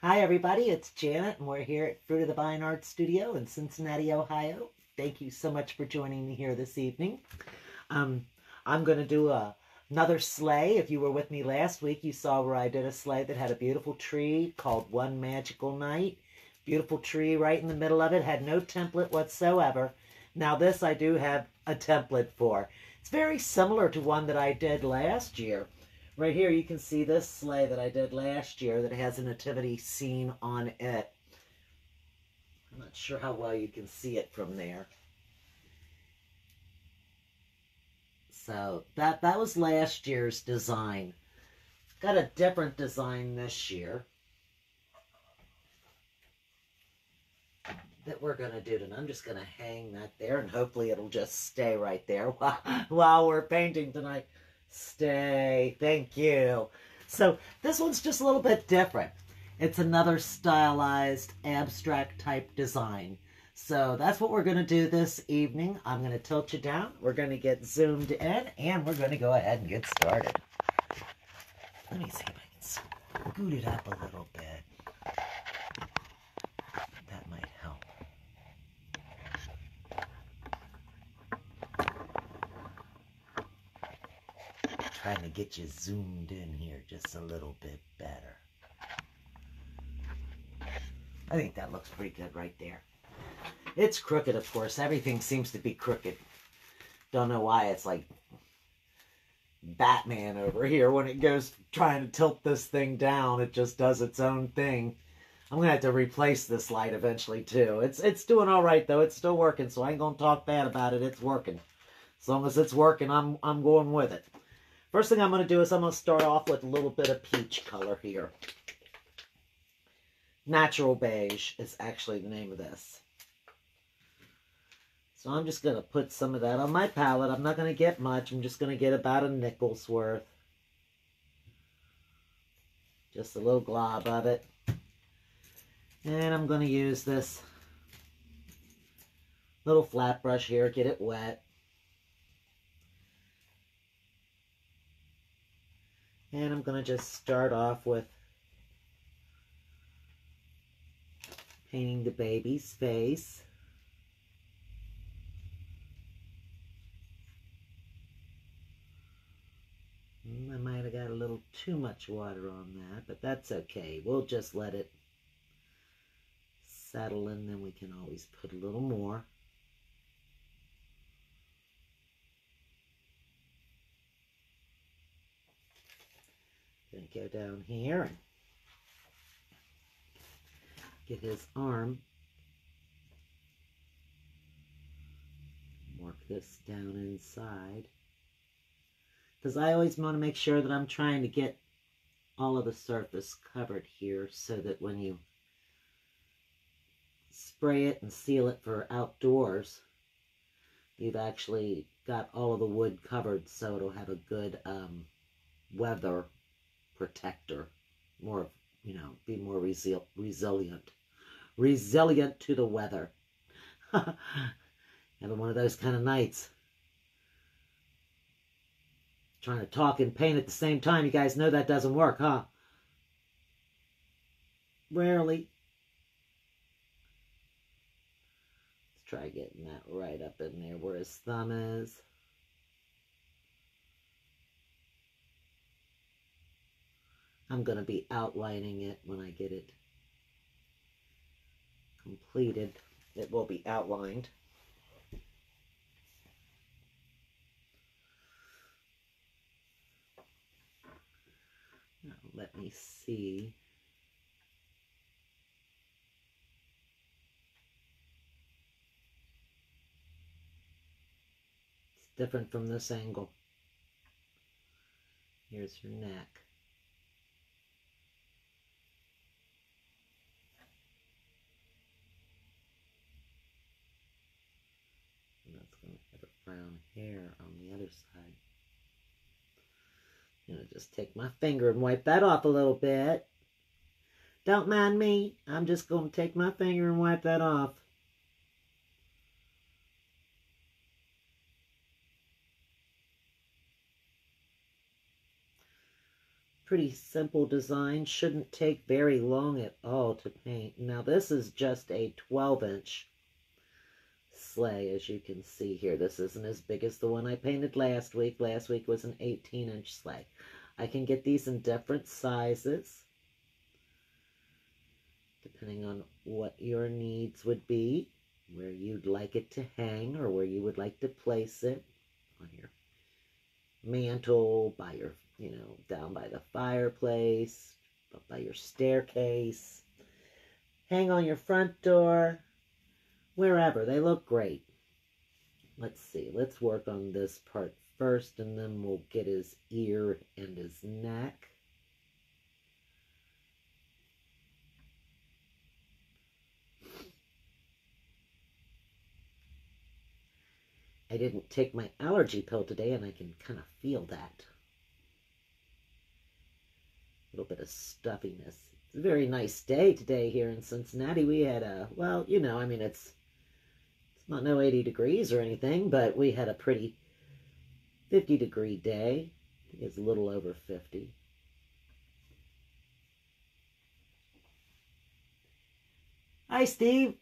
Hi everybody, it's Janet and we're here at Fruit of the Vine Art Studio in Cincinnati, Ohio. Thank you so much for joining me here this evening. I'm going to do another sleigh. If you were with me last week, you saw where I did a sleigh that had a beautiful tree called One Magical Night. Beautiful tree right in the middle of it, had no template whatsoever. Now this I do have a template for. It's very similar to one that I did last year. Right here you can see this sleigh that I did last year that has a nativity scene on it. I'm not sure how well you can see it from there. So that was last year's design. Got a different design this year that we're going to do. And I'm just going to hang that there and hopefully it'll just stay right there while we're painting tonight. Stay. Thank you. So this one's just a little bit different. It's another stylized abstract type design. So that's what we're going to do this evening. I'm going to tilt you down. We're going to get zoomed in and we're going to go ahead and get started. Let me see if I can scoot it up a little bit. That might help. Trying to get you zoomed in here just a little bit better. I think that looks pretty good right there. It's crooked, of course. Everything seems to be crooked. Don't know why. It's like Batman over here. When it goes trying to tilt this thing down, it just does its own thing. I'm going to have to replace this light eventually, too. It's doing all right, though. It's still working, so I ain't going to talk bad about it. It's working. As long as it's working, I'm going with it. First thing I'm going to do is I'm going to start off with a little bit of peach color here. Natural beige is actually the name of this. So I'm just going to put some of that on my palette. I'm not going to get much. I'm just going to get about a nickel's worth. Just a little glob of it. And I'm going to use this little flat brush here, get it wet. And I'm going to just start off with painting the baby's face. I might have got a little too much water on that, but that's okay. We'll just let it settle in, then we can always put a little more. Going to go down here and get his arm. Work this down inside. Because I always want to make sure that I'm trying to get all of the surface covered here so that when you spray it and seal it for outdoors, you've actually got all of the wood covered so it'll have a good weather protector. More, you know, be more resilient. Resilient to the weather. Having one of those kind of nights. Trying to talk and paint at the same time. You guys know that doesn't work, huh? Rarely. Let's try getting that right up in there where his thumb is. I'm going to be outlining it when I get it completed. It will be outlined. Now, let me see. It's different from this angle. Here's her neck. And that's going to have a brown hair on the other side. I'm going to just take my finger and wipe that off a little bit. Don't mind me. I'm just going to take my finger and wipe that off. Pretty simple design. Shouldn't take very long at all to paint. Now this is just a 12-inch sleigh, as you can see here. This isn't as big as the one I painted last week. Last week was an 18-inch sleigh. I can get these in different sizes, depending on what your needs would be, where you'd like it to hang or where you would like to place it on your mantle, by your, down by the fireplace, up by your staircase, hang on your front door, wherever. They look great. Let's see. Let's work on this part first, and then we'll get his ear and his neck. I didn't take my allergy pill today, and I can kind of feel that. A little bit of stuffiness. It's a very nice day today here in Cincinnati. We had a, well, it's not no 80 degrees or anything, but we had a pretty 50-degree day. I think it's a little over 50. Hi, Steve.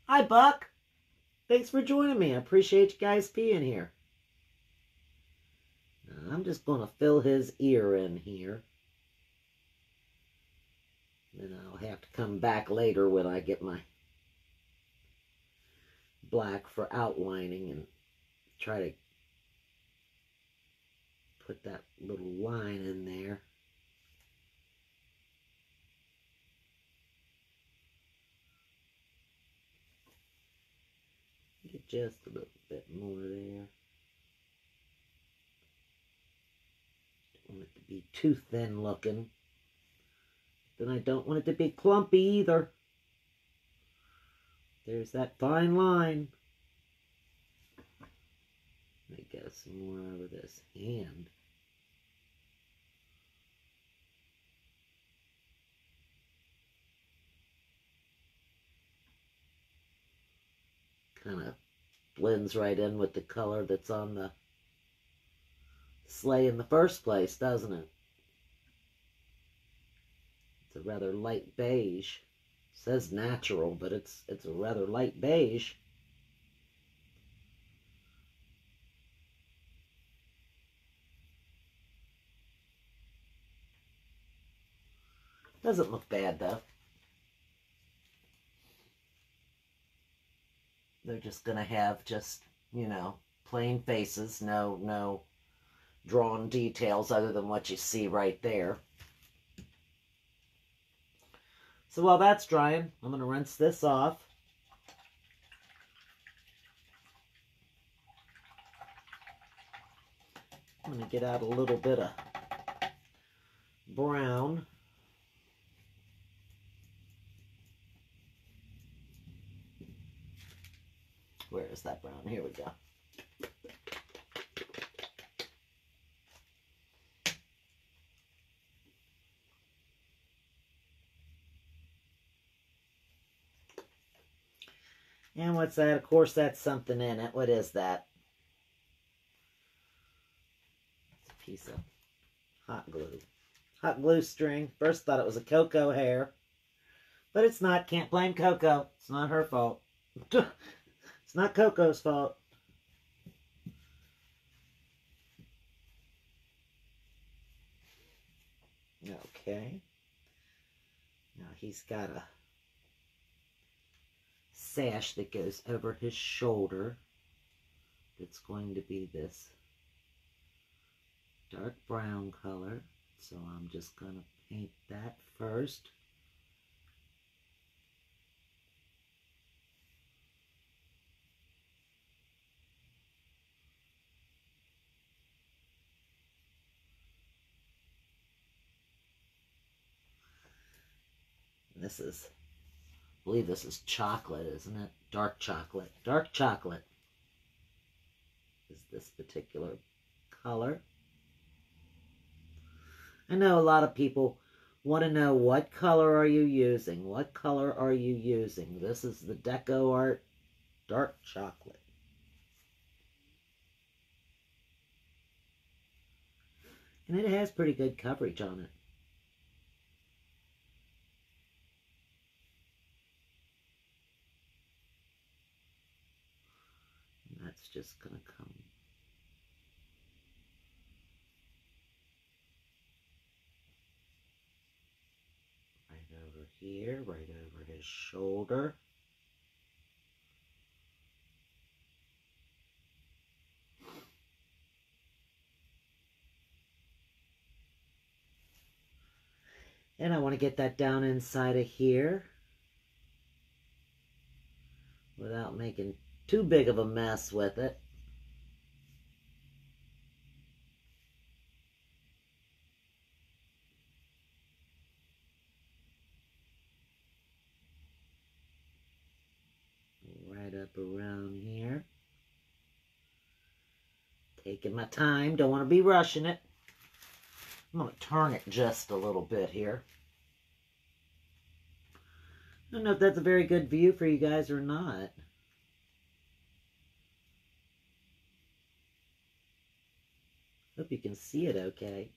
Hi, Buck. Thanks for joining me. I appreciate you guys being here. Now, I'm just going to fill his ear in here. Then I'll have to come back later when I get my black for outlining and try to put that little line in there. Get just a little bit more there. Don't want it to be too thin looking. Then I don't want it to be clumpy either. There's that fine line. Let me get some more over this hand. Kind of blends right in with the color that's on the sleigh in the first place, doesn't it? It's a rather light beige. It says natural, but it's a rather light beige. Doesn't look bad though. They're just gonna have just, plain faces, no drawn details other than what you see right there. So while that's drying, I'm going to rinse this off. I'm going to get out a little bit of brown. Where is that brown? Here we go. And what's that? Of course, that's something in it. What is that? It's a piece of hot glue. Hot glue string. First thought it was a Coco hair. But it's not. Can't blame Coco. It's not her fault. It's not Coco's fault. Okay. Now he's got a sash that goes over his shoulder. It's going to be this dark brown color. So I'm just going to paint that first. This is, I believe this is chocolate, isn't it? Dark chocolate. Dark chocolate is this particular color. I know a lot of people want to know, what color are you using? What color are you using? This is the Deco Art Dark Chocolate. And it has pretty good coverage on it. just going to come right over here, right over his shoulder. And I want to get that down inside of here without making too big of a mess with it. Right up around here. Taking my time, don't want to be rushing it. I'm going to turn it just a little bit here. I don't know if that's a very good view for you guys or not. Hope you can see it okay.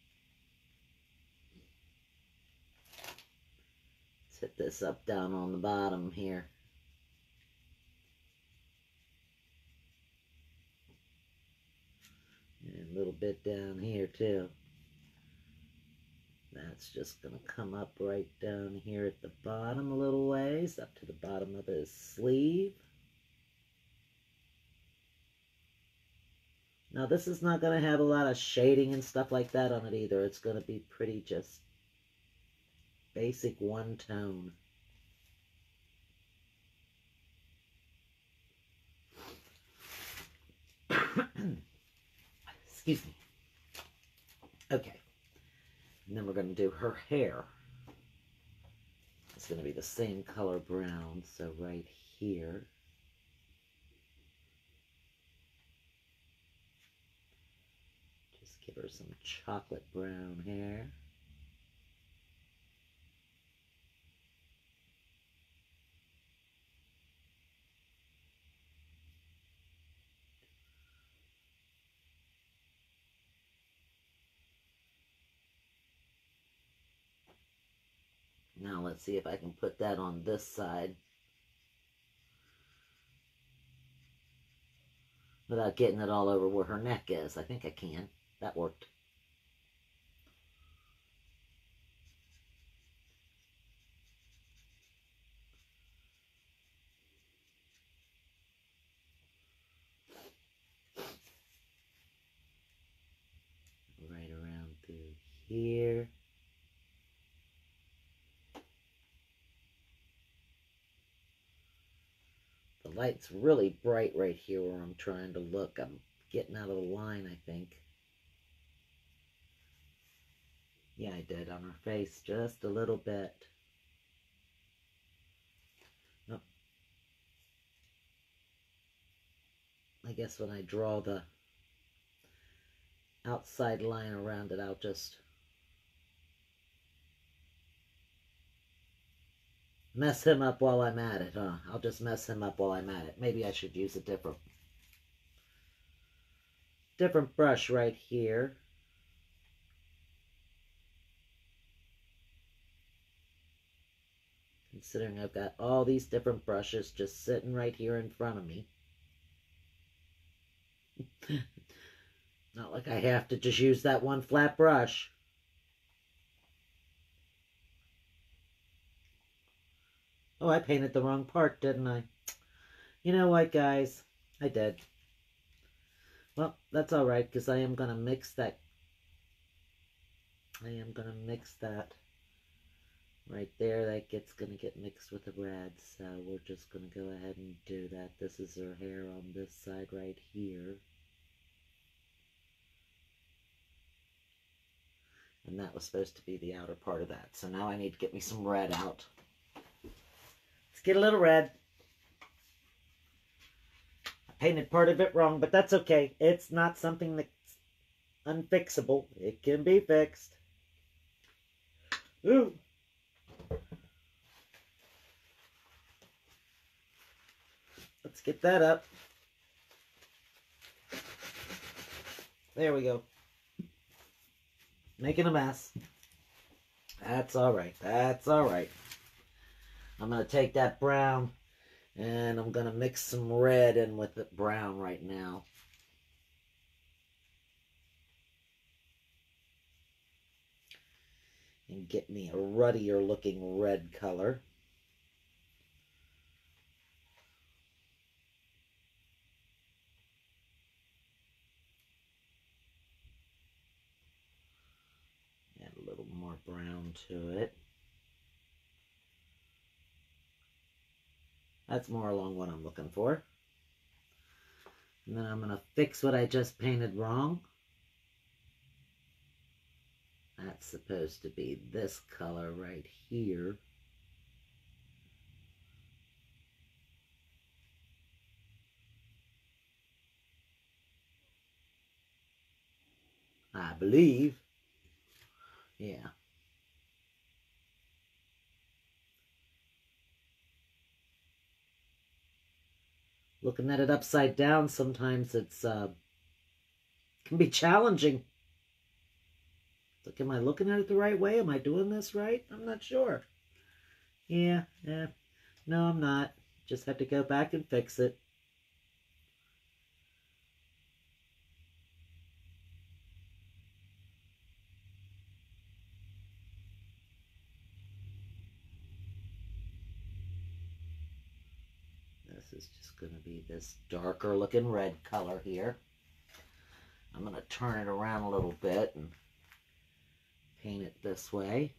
Let's hit this up down on the bottom here. And a little bit down here too. That's just going to come up right down here at the bottom a little ways, up to the bottom of his sleeve. Now this is not going to have a lot of shading and stuff like that on it either. It's going to be pretty just basic one tone. Excuse me. Okay. And then we're going to do her hair. It's going to be the same color brown, so right here. Just give her some chocolate brown hair. Now let's see if I can put that on this side without getting it all over where her neck is. I think I can. That worked. Right around through here. The light's really bright right here where I'm trying to look. I'm getting out of the line, I think. Yeah, I did on her face just a little bit. Oh. I guess when I draw the outside line around it, I'll just mess him up while I'm at it, huh? I'll just mess him up while I'm at it. Maybe I should use a different brush right here. Considering I've got all these different brushes just sitting right here in front of me. Not like I have to just use that one flat brush. Oh, I painted the wrong part, didn't I? You know what, guys? I did. Well, that's all right, because I am going to mix that. Right there. That's going to get mixed with the red, so we're just going to go ahead and do that. This is her hair on this side right here. And that was supposed to be the outer part of that. So now I need to get me some red out. Let's get a little red. I painted part of it wrong, but that's okay. It's not something that's unfixable. It can be fixed. Ooh. Let's get that up. There we go. Making a mess. That's all right. That's all right. I'm going to take that brown and I'm going to mix some red in with the brown right now. and get me a ruddier looking red color. Add a little more brown to it. That's more along what I'm looking for. And then I'm going to fix what I just painted wrong. That's supposed to be this color right here. I believe. Yeah. Looking at it upside down, sometimes it's can be challenging. Like, am I looking at it the right way? Am I doing this right? I'm not sure. Yeah. No, I'm not. Just have to go back and fix it. This is just going to be this darker looking red color here. I'm going to turn it around a little bit and paint it this way.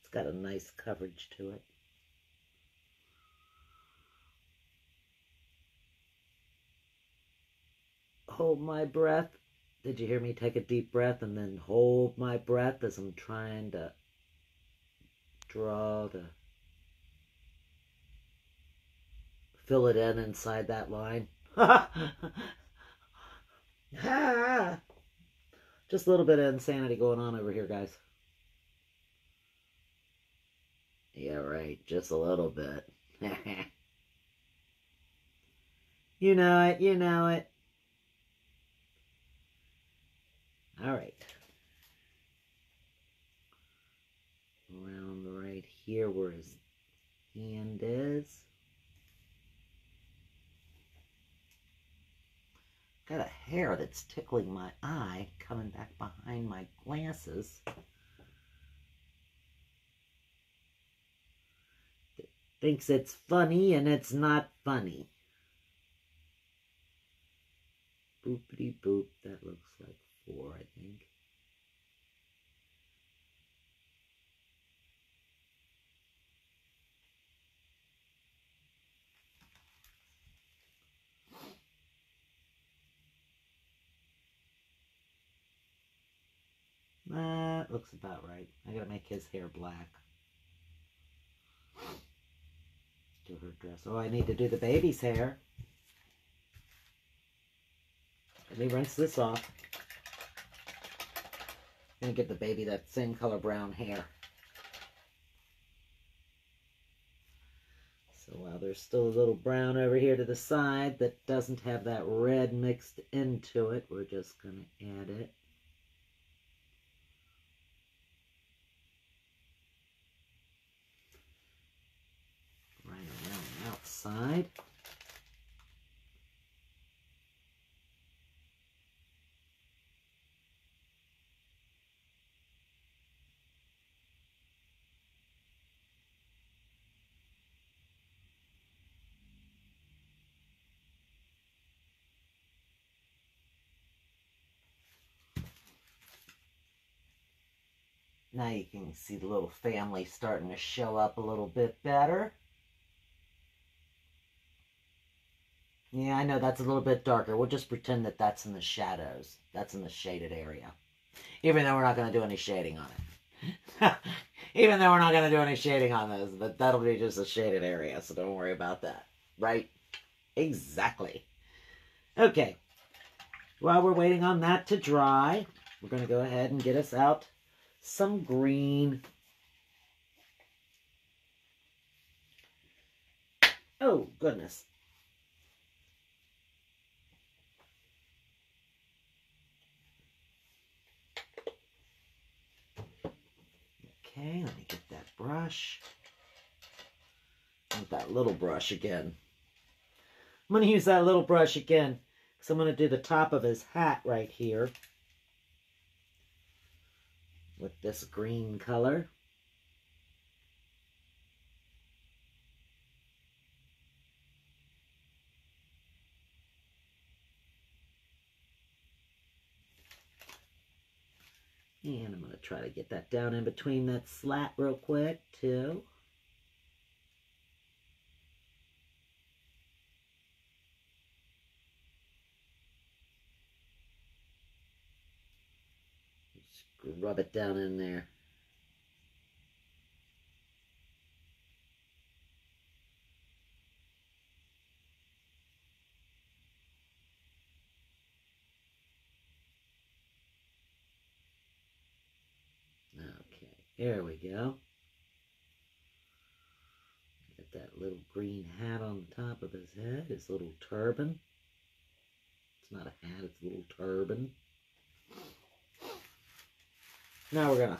It's got a nice coverage to it. Hold my breath. Did you hear me take a deep breath and then hold my breath as I'm trying to draw to fill it in inside that line? Just a little bit of insanity going on over here, guys. Yeah, right. Just a little bit. You know it. You know it. All right. Around right here where his hand is. Got a hair that's tickling my eye coming back behind my glasses. Thinks it's funny and it's not funny. Boopity boop. That looks like 4, I think. That looks about right. I gotta make his hair black. Do her dress. Oh, I need to do the baby's hair. Let me rinse this off. I'm gonna give the baby that same color brown hair. So while there's still a little brown over here to the side that doesn't have that red mixed into it, we're just gonna add it. Right around the outside. Now you can see the little family starting to show up a little bit better. Yeah, I know that's a little bit darker. We'll just pretend that that's in the shadows. That's in the shaded area. Even though we're not going to do any shading on it. Even though we're not going to do any shading on those, but that'll be just a shaded area, so don't worry about that. Right? Exactly. Okay. While we're waiting on that to dry, we're going to go ahead and get us out some green. Oh, goodness. Okay, let me get that brush. With that little brush again. I'm going to use that little brush again because I'm going to do the top of his hat right here with this green color. And I'm going to try to get that down in between that slat real quick too. Just rub it down in there. Okay, there we go. Get that little green hat on the top of his head, his little turban. It's not a hat, it's a little turban. Now we're gonna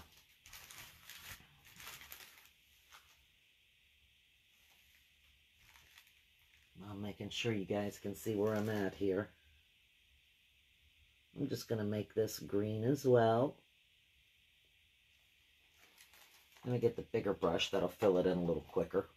I'm making sure you guys can see where I'm at here. I'm just gonna make this green as well. Let me get the bigger brush, that'll fill it in a little quicker.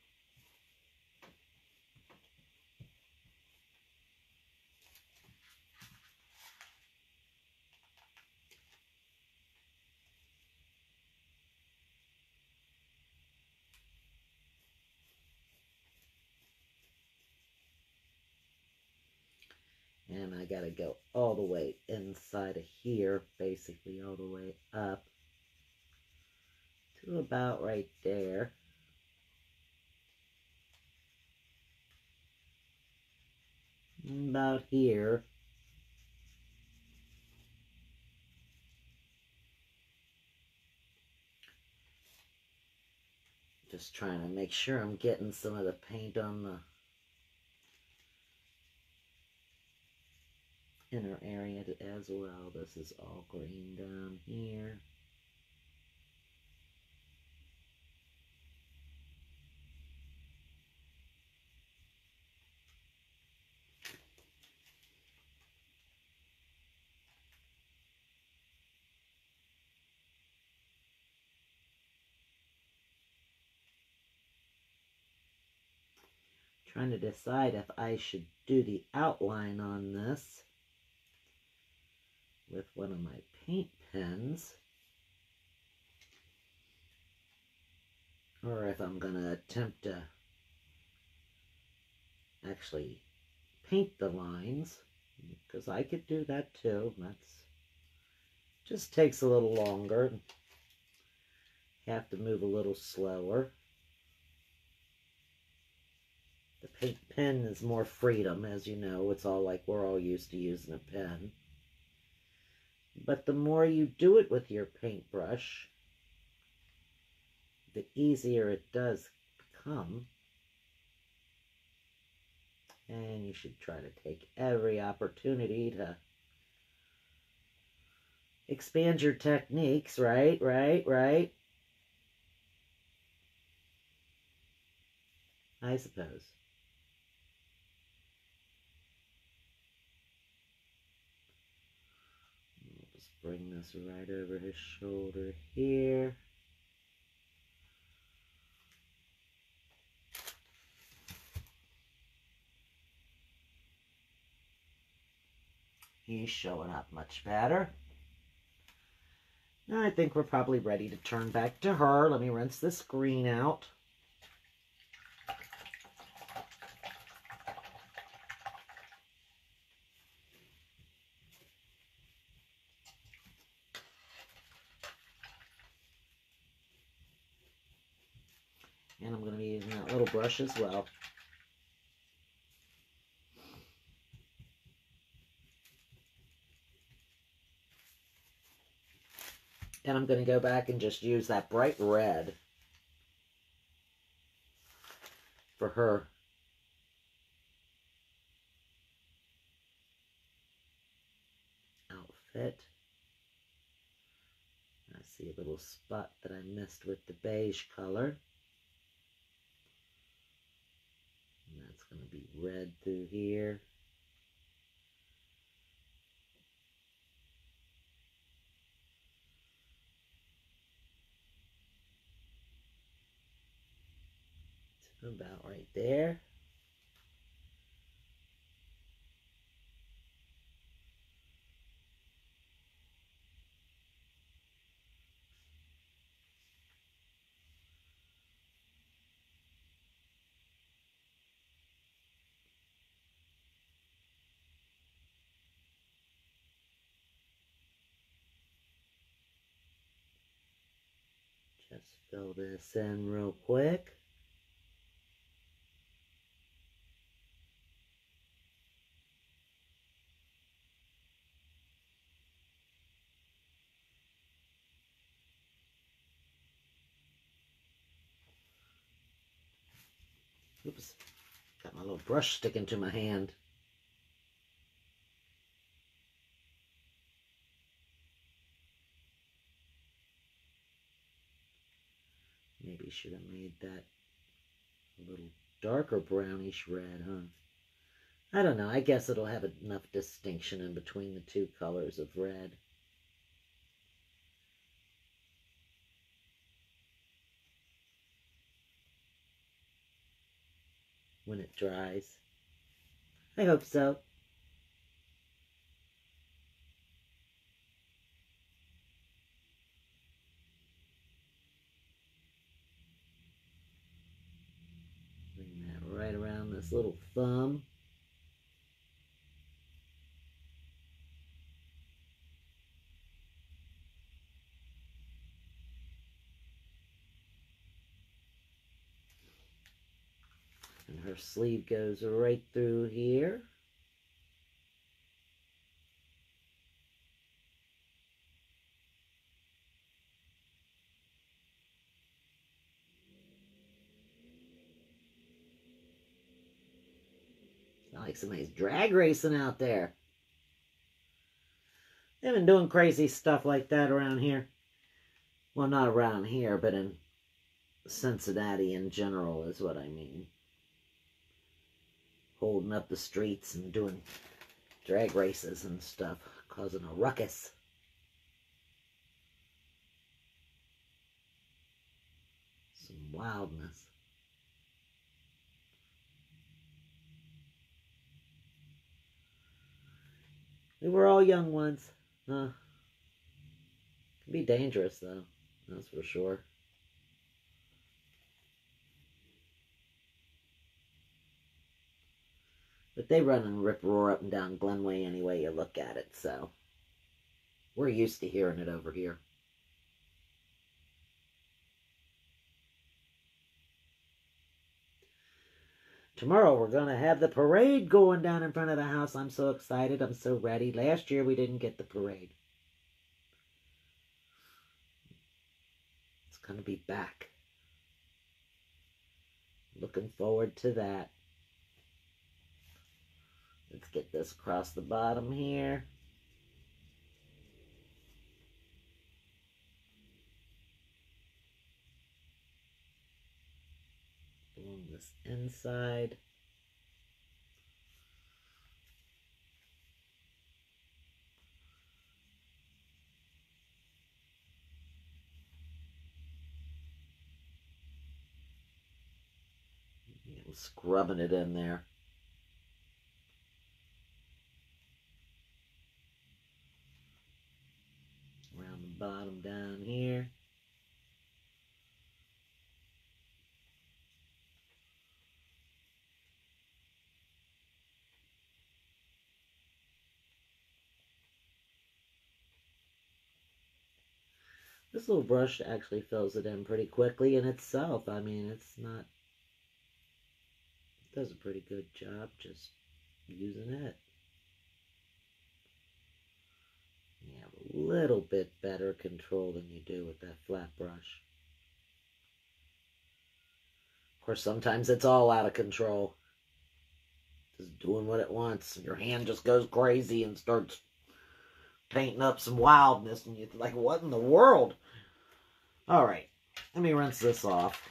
And I gotta go all the way inside of here, basically all the way up to about right there. About here. Just trying to make sure I'm getting some of the paint on the inner area as well. This is all green down here. Trying to decide if I should do the outline on this with one of my paint pens or if I'm going to attempt to actually paint the lines, because I could do that too. That's just takes a little longer. Have to move a little slower. The paint pen is more freedom, as you know. It's all like we're all used to using a pen. But the more you do it with your paintbrush, the easier it does become. And you should try to take every opportunity to expand your techniques, right? I suppose. I'll just bring this right over his shoulder here. He's showing up much better. Now I think we're probably ready to turn back to her. Let me rinse this green out. And I'm going to be using that little brush as well. And I'm going to go back and just use that bright red for her outfit. I see a little spot that I missed with the beige color. And that's going to be red through here. About right there. Just fill this in real quick. Oops, got my little brush sticking to my hand. Maybe should have made that a little darker brownish red, huh? I don't know. I guess it'll have enough distinction in between the two colors of red. When it dries. I hope so. Bring that right around this little thumb. And her sleeve goes right through here. It's not like somebody's drag racing out there. They've been doing crazy stuff like that around here. Well, not around here, but in Cincinnati in general is what I mean. Holding up the streets and doing drag races and stuff, causing a ruckus. Some wildness. We were all young once. Can be dangerous, though. That's for sure. But they run and rip roar up and down Glenway any way you look at it, so we're used to hearing it over here. Tomorrow we're going to have the parade going down in front of the house. I'm so excited. I'm so ready. Last year we didn't get the parade. It's going to be back. Looking forward to that. Let's get this across the bottom here. Along this inside. Scrubbing it in there. Around the bottom down here. This little brush actually fills it in pretty quickly in itself. I mean, it's not... It does a pretty good job just using it. You have a little bit better control than you do with that flat brush. Of course, sometimes it's all out of control. Just doing what it wants. Your hand just goes crazy and starts painting up some wildness, and you're like, what in the world? All right, let me rinse this off.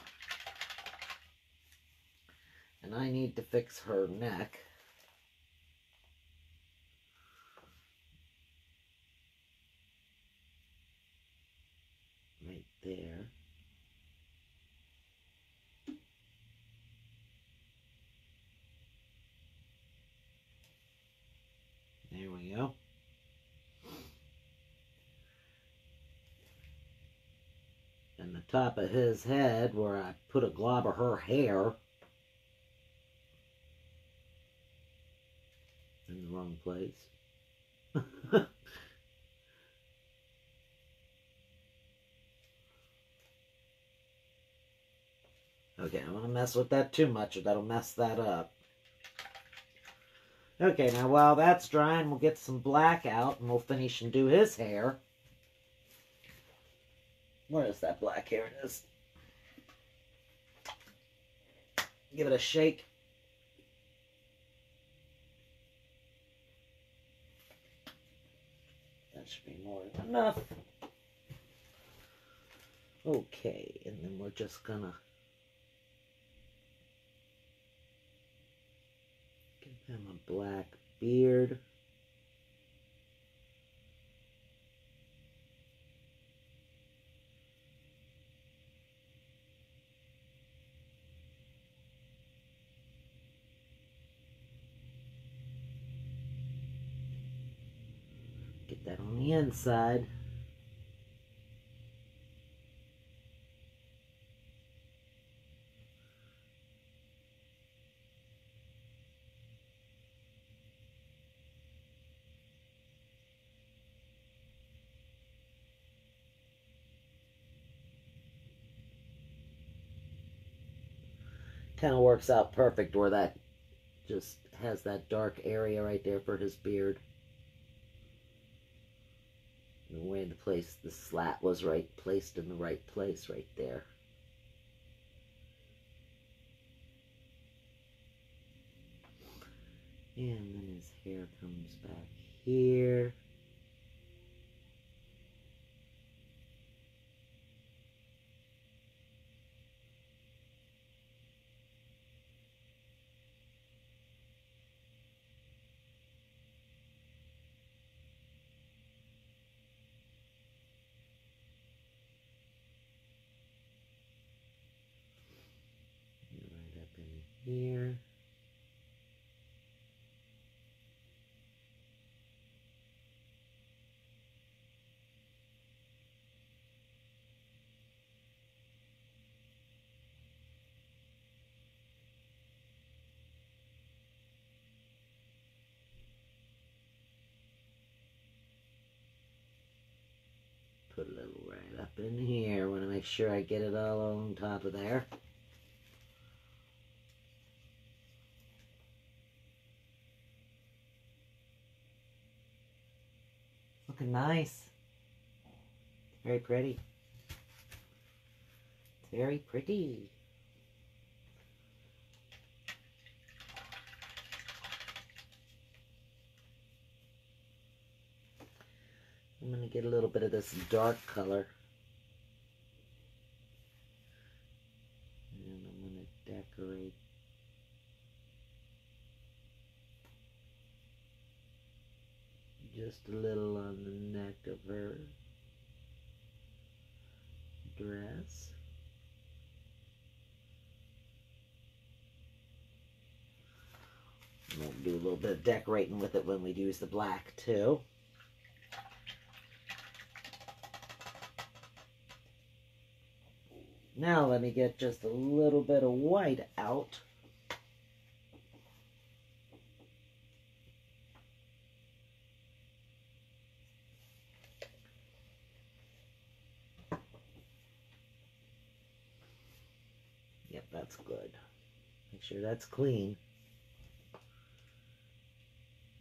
And I need to fix her neck. Right there. There we go. And the top of his head, where I put a glob of her hair in the wrong place. Okay, I don't want to mess with that too much, or that'll mess that up. Okay, now while that's drying, we'll get some black out, and we'll finish and do his hair. Where is that black hair? It is. Give it a shake. That should be more than enough. Okay, and then we're just gonna give him a black beard. Get that on the inside. Kind of works out perfect where that just has that dark area right there for his beard. The way the slat was placed in the right place right there. And then his hair comes back here. Right up in here. Put a little right up in here. Want to make sure I get it all on top of there. Looking nice. Very pretty. Very pretty. I'm going to get a little bit of this dark color. And I'm going to decorate. Just a little on the neck of her dress. We'll do a little bit of decorating with it when we use the black too. Now let me get just a little bit of white out. Yep, that's good. Make sure that's clean.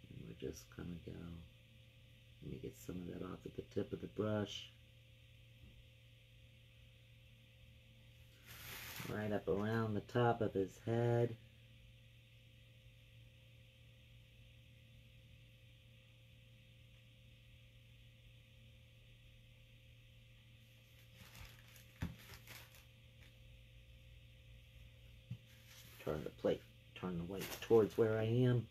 And we're just gonna go Let me get some of that off at the tip of the brush. Right up around the top of his head. Turn the plate, turn the weight towards where I am.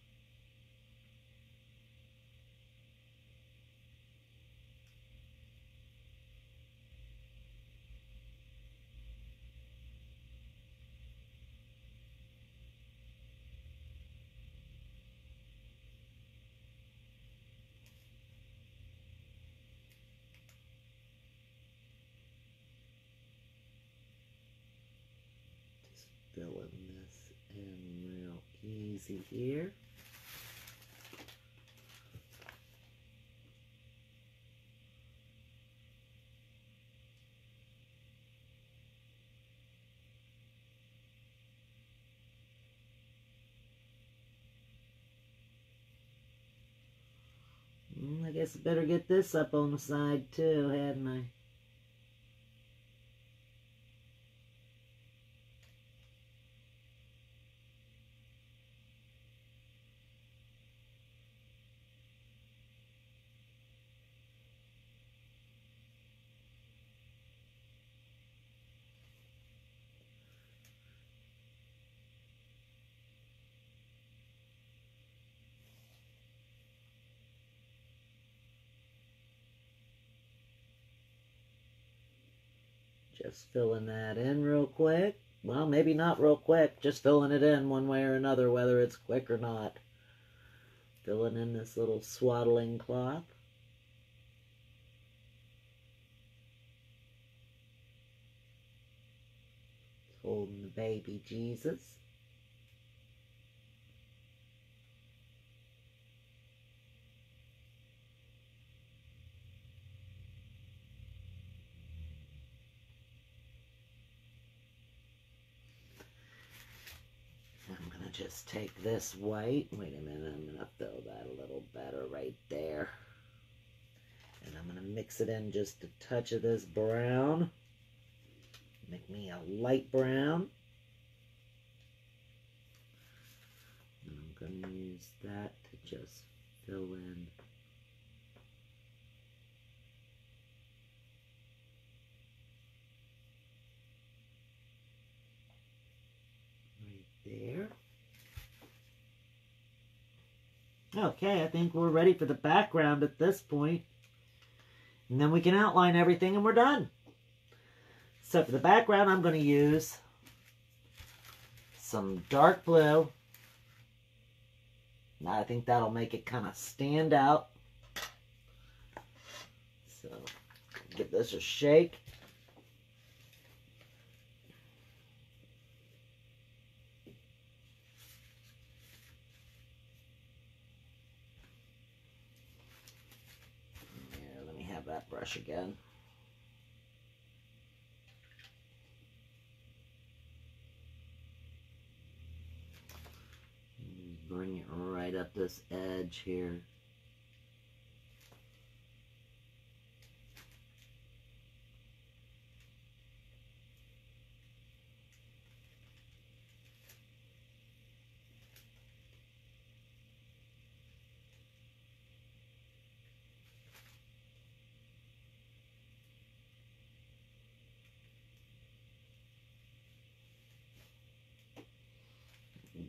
Just filling this in real easy here. I guess I better get this up on the side too, hadn't I? Just filling that in real quick. Well, maybe not real quick, just filling it in one way or another, whether it's quick or not. Filling in this little swaddling cloth. Holding the baby Jesus. I'm going to just take this white. Wait a minute, I'm going to fill that a little better right there. And I'm going to mix it in just a touch of this brown. Make me a light brown. And I'm going to use that to just fill in right there. Okay, I think we're ready for the background at this point. And then we can outline everything and we're done. So for the background, I'm going to use some dark blue. Now I think that'll make it kind of stand out. So give this a shake. Yeah, let me have that brush again. Bring it right up this edge here.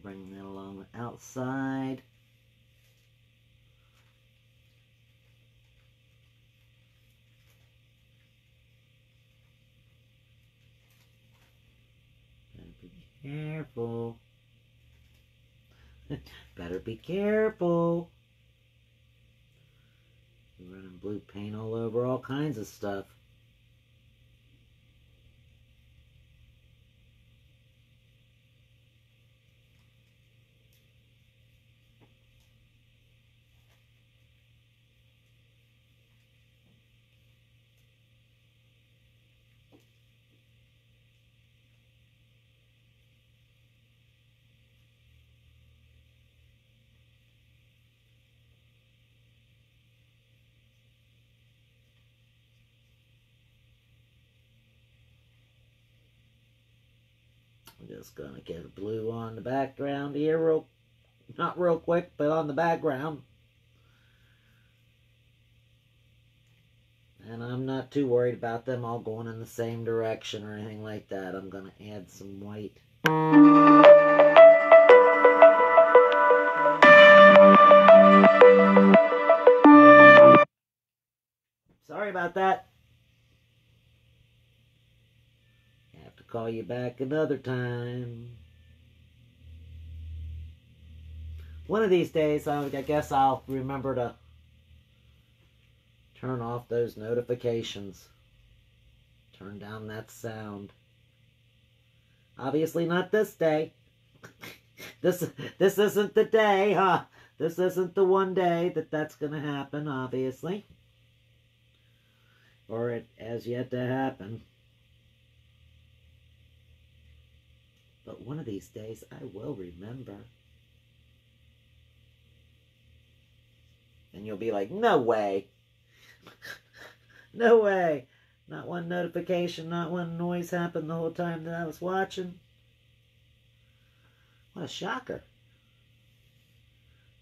Bring that along the outside. Be careful. Better be careful. You're running blue paint all over all kinds of stuff. I'm just going to get a blue on the background here, not real quick, but on the background. And I'm not too worried about them all going in the same direction or anything like that. I'm going to add some white. Sorry about that. I have to call you back another time. One of these days, I guess I'll remember to turn off those notifications. Turn down that sound. Obviously not this day. This isn't the day, huh? This isn't the one day that's going to happen, obviously. Or it has yet to happen. But one of these days, I will remember. And you'll be like, no way. No way. Not one notification, not one noise happened the whole time that I was watching. What a shocker.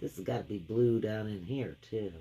This has got to be blue down in here, too.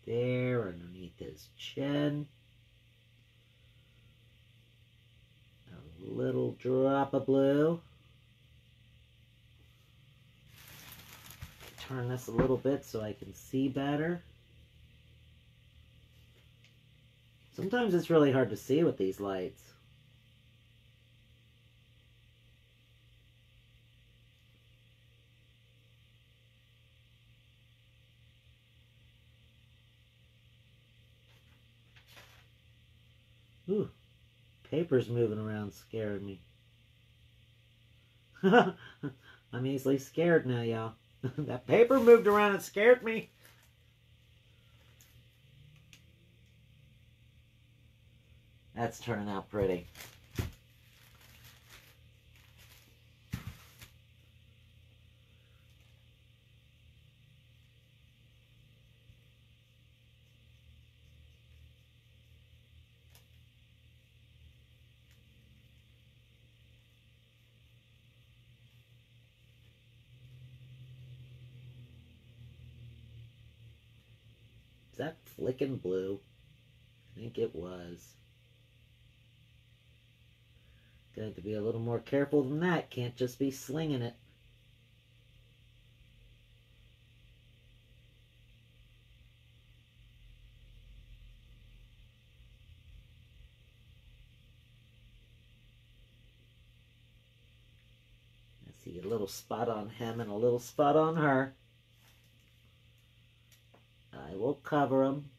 There, underneath his chin. A little drop of blue. Turn this a little bit so I can see better. Sometimes it's really hard to see with these lights. Ooh, paper's moving around scaring me. I'm easily scared now, y'all. That paper moved around and scared me. That's turning out pretty. Is that flicking blue? I think it was. Got to be a little more careful than that. Can't just be slinging it. I see a little spot on him and a little spot on her. I will cover them.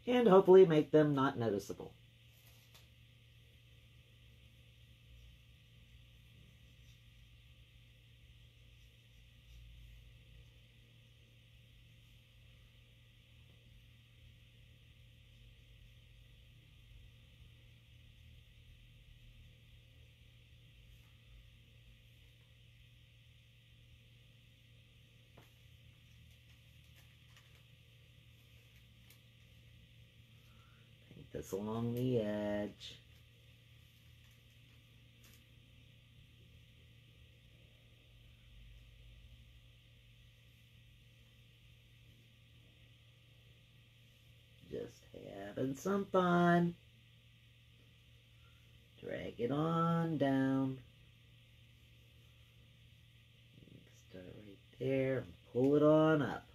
And hopefully make them not noticeable. Paint this along the edge. Just having some fun. Drag it on down. Start right there and pull it on up.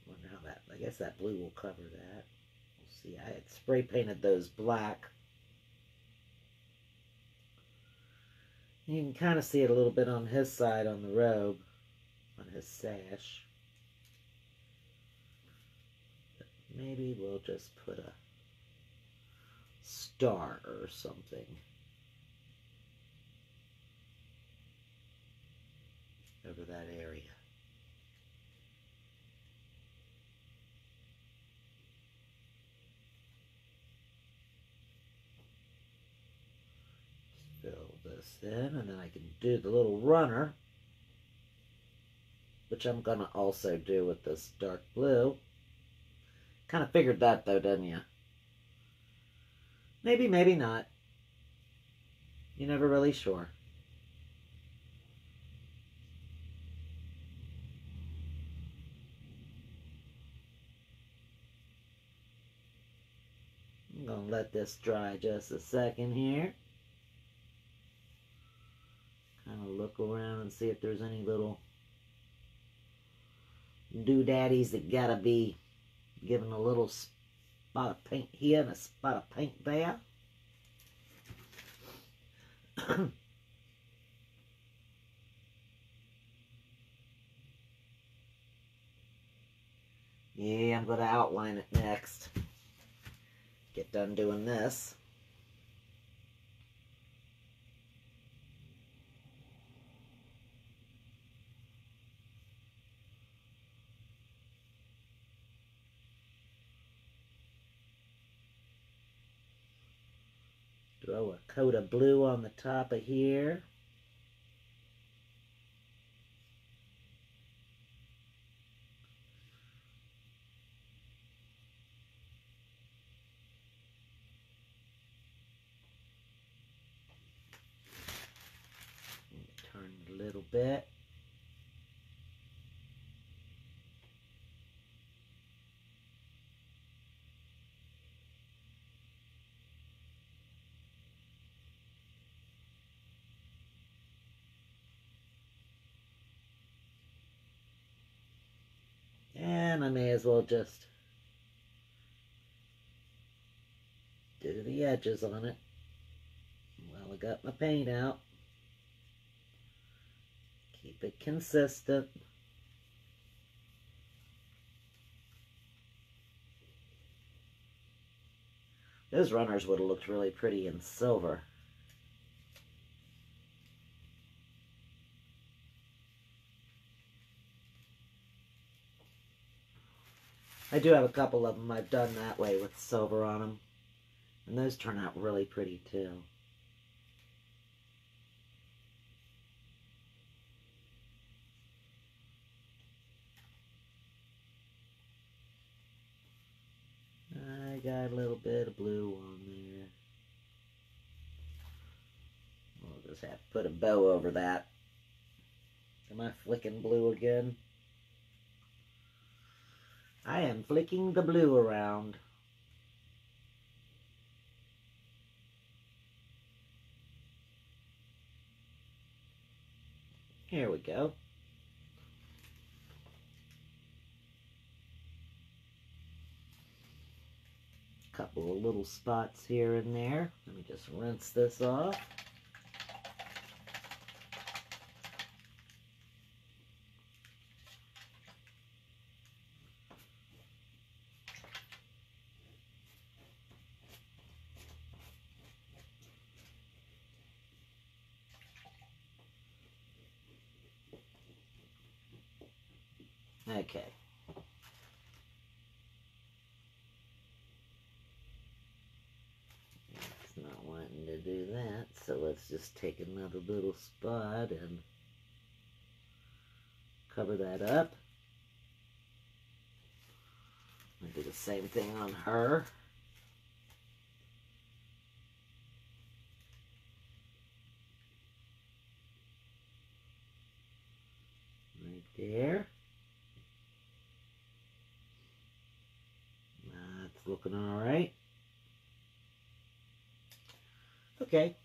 Wonder how that, I guess that blue will cover that. We'll see. I had spray painted those black. You can kind of see it a little bit on his side on the robe, on his sash. Maybe we'll just put a star or something over that area. Just fill this in, and then I can do the little runner, which I'm going to also do with this dark blue. Kind of figured that though, didn't you? Maybe, maybe not. You're never really sure. I'm going to let this dry just a second here. Kind of look around and see if there's any little doodaddies that gotta be given a little spot of paint here and a spot of paint there. Yeah, I'm going to outline it next. Get done doing this. Throw a coat of blue on the top of here. Turn a little bit. And I may as well just do the edges on it. Well, I got my paint out. Keep it consistent. Those runners would have looked really pretty in silver. I do have a couple of them I've done that way with silver on them. And those turn out really pretty too. I got a little bit of blue on there. We'll just have to put a bow over that. Am I flicking blue again? I am flicking the blue around. Here we go. Couple of little spots here and there. Let me just rinse this off. Okay. It's not wanting to do that, so let's just take another little spot and cover that up. I'll do the same thing on her. Right there. That's looking all right. Okay.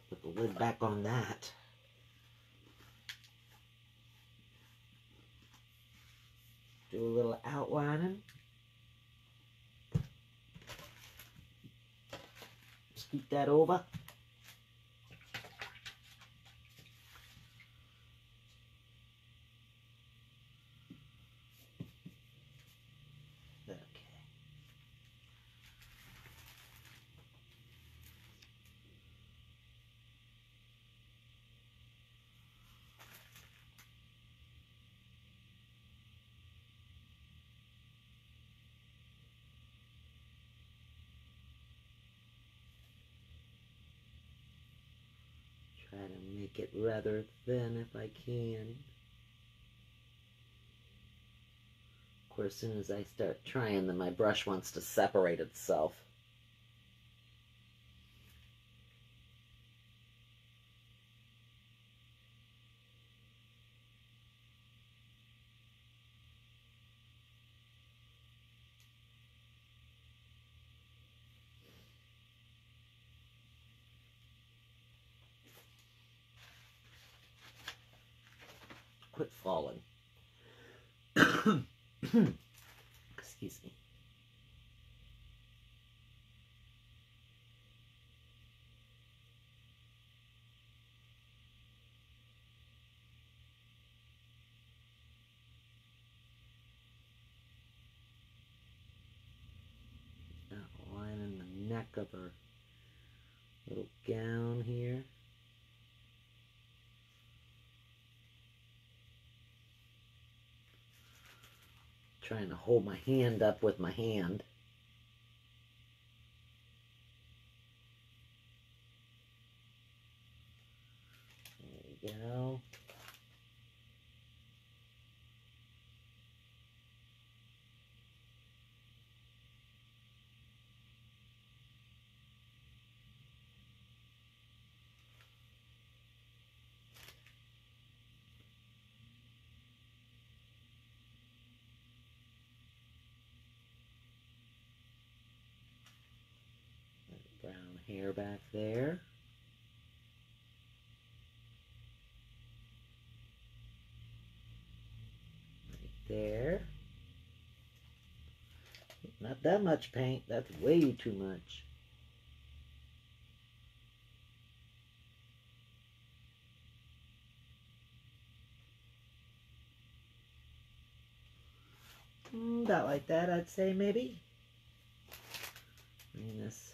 Put the lid back on that. Do a little outlining. Scoot that over. Try to make it rather thin if I can. Of course, as soon as I start trying, then my brush wants to separate itself. Quit falling. Excuse me. Lining the neck of her little gown here. Trying to hold my hand up with my hand. There we go. Brown hair back there. Right there. Not that much paint. That's way too much. About like that, I'd say, maybe. Bring this.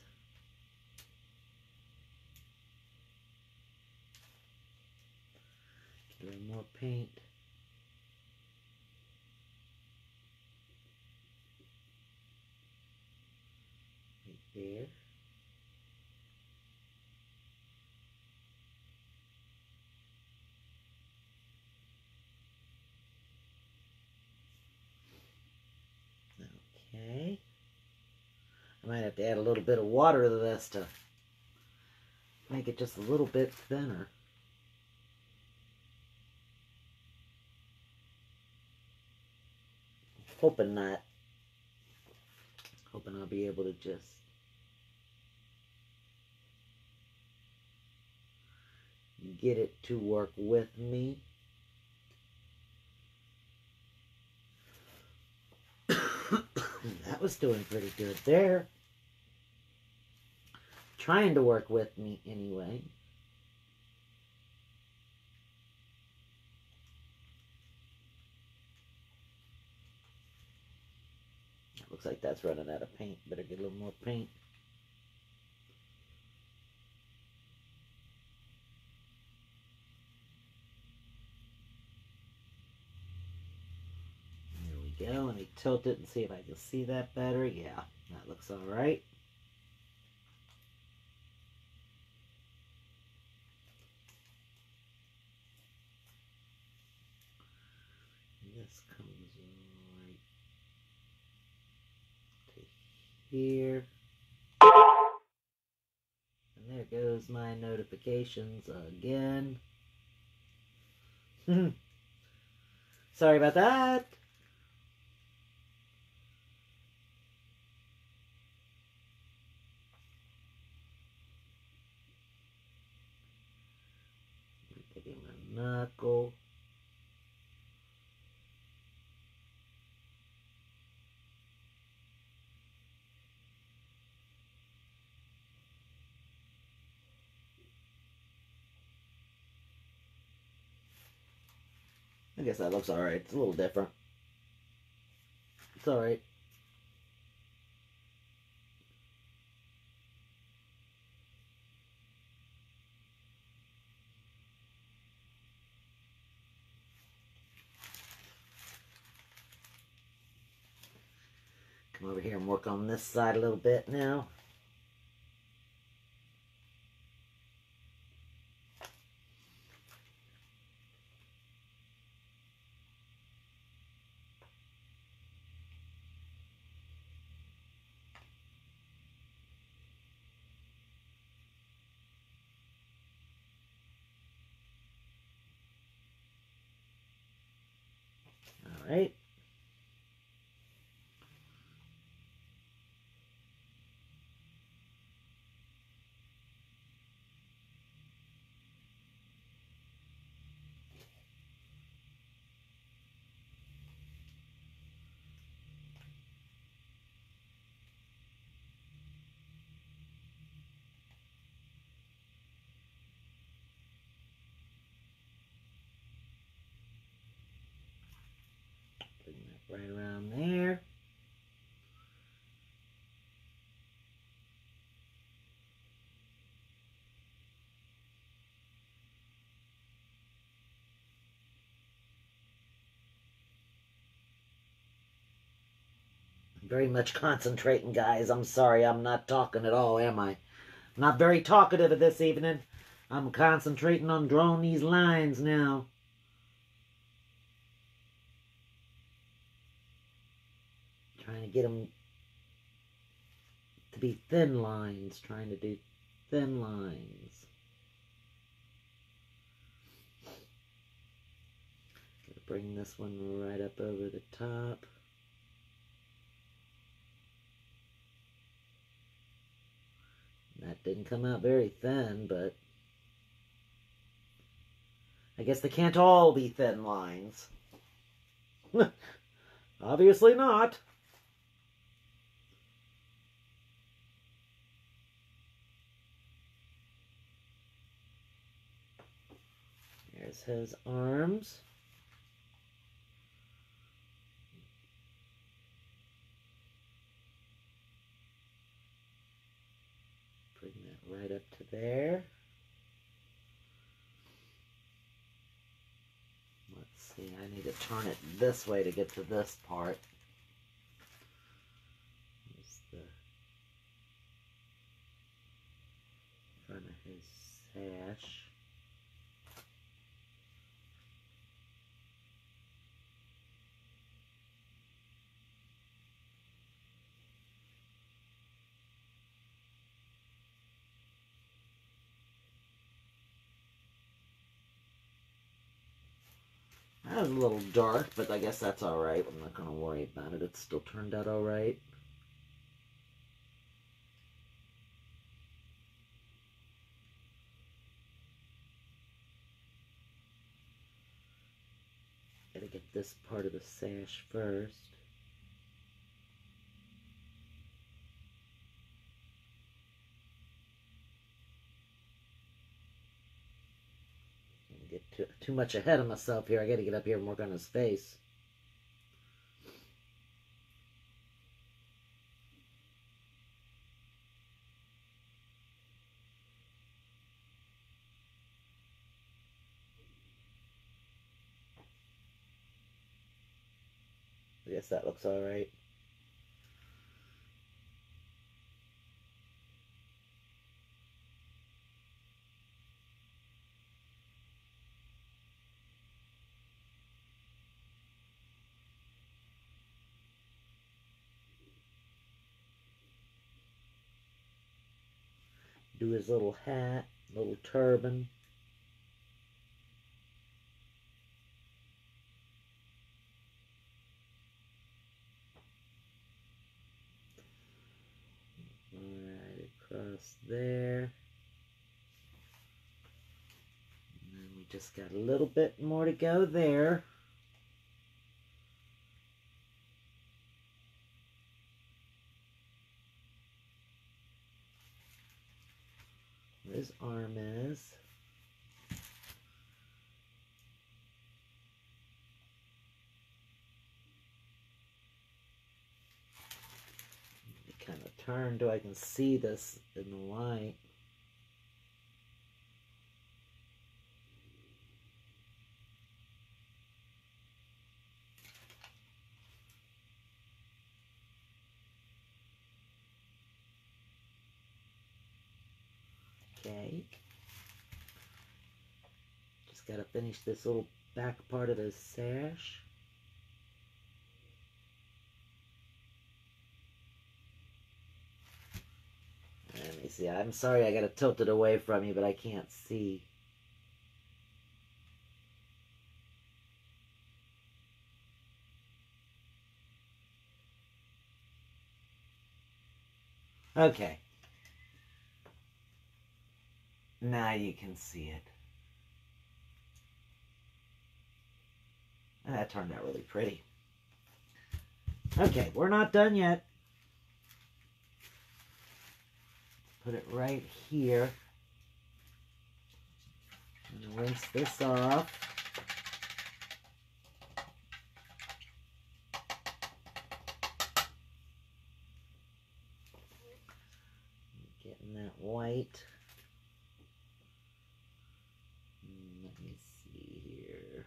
A little more paint. Right there. Okay. I might have to add a little bit of water to this to make it just a little bit thinner. Hoping not. Hoping I'll be able to just get it to work with me. That was doing pretty good there. Trying to work with me anyway. Looks like that's running out of paint. Better get a little more paint. There we go. Let me tilt it and see if I can see that better. Yeah, that looks all right. This comes right to here. And there goes my notifications again. Sorry about that. Taking my knuckle. I guess that looks alright. It's a little different. It's alright. Come over here and work on this side a little bit now. right? Bring that right around there. Very much concentrating, guys. I'm sorry I'm not talking at all, am I? Not very talkative this evening. I'm concentrating on drawing these lines now. Trying to get them to be thin lines. Trying to do thin lines. Gotta bring this one right up over the top. That didn't come out very thin, but I guess they can't all be thin lines. Obviously not. There's his arms. Bring that right up to there. Let's see, I need to turn it this way to get to this part. Here's the front of his sash. That was a little dark, but I guess that's alright. I'm not going to worry about it. It still turned out alright. Gotta get this part of the sash first. Get too much ahead of myself here. I gotta get up here and work on his face. I guess that looks alright. Do his little hat, little turban. Alright, across there. And then we just got a little bit more to go there. Where his arm is. Kind of turn so I can see this in the light. Okay. Just gotta finish this little back part of his sash. Let me see. I'm sorry I got it tilted away from you, but I can't see. Okay. Now you can see it. And that turned out really pretty. Okay, we're not done yet. Put it right here. And rinse this off. Getting that white. Let me see here.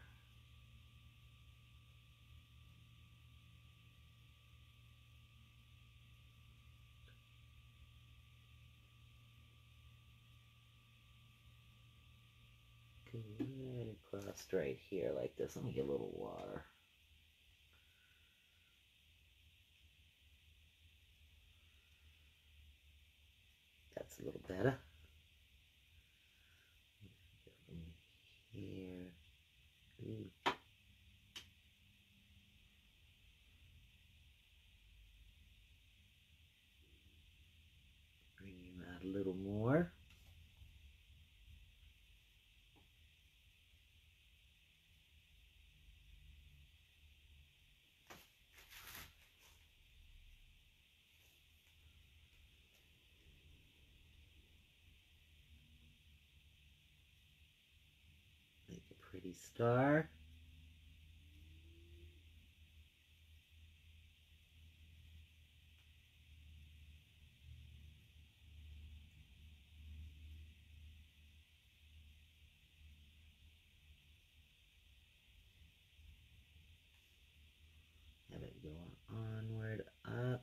Right across right here like this. Let me get a little water. That's a little better. From here. Ooh. Bring you out a little more. Make a pretty star. Have it going onward, up.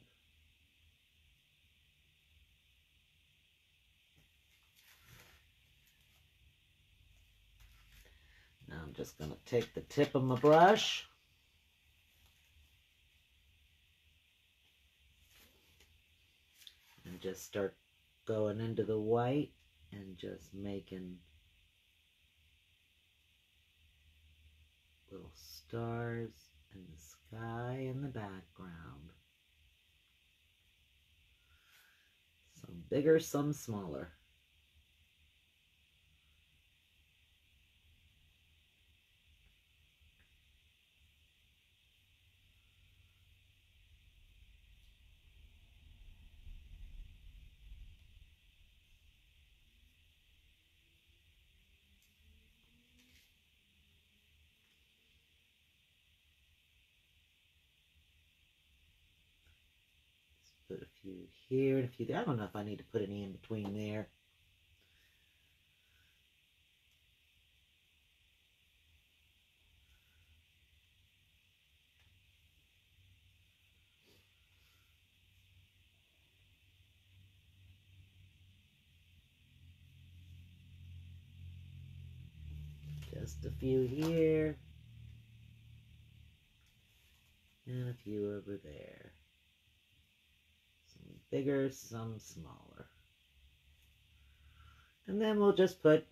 Now I'm just going to take the tip of my brush and just start going into the white and just making little stars in the sky in the background. Some bigger, some smaller. Put a few here and a few there. I don't know if I need to put any in between there. Just a few here. And a few over there. Some bigger, some smaller. And then we'll just put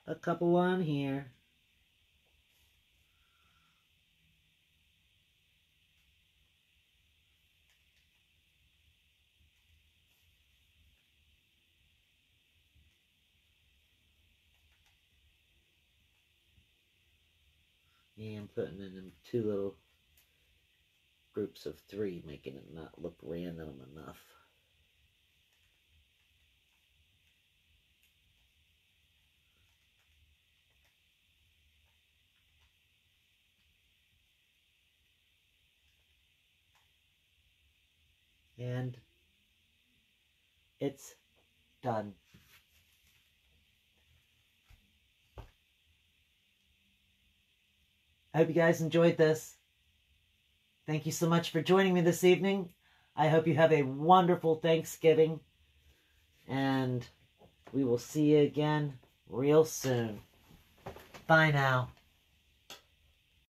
a couple on here. And putting it in two little groups of three, making it not look random enough. And it's done. I hope you guys enjoyed this. Thank you so much for joining me this evening. I hope you have a wonderful Thanksgiving. And we will see you again real soon. Bye now.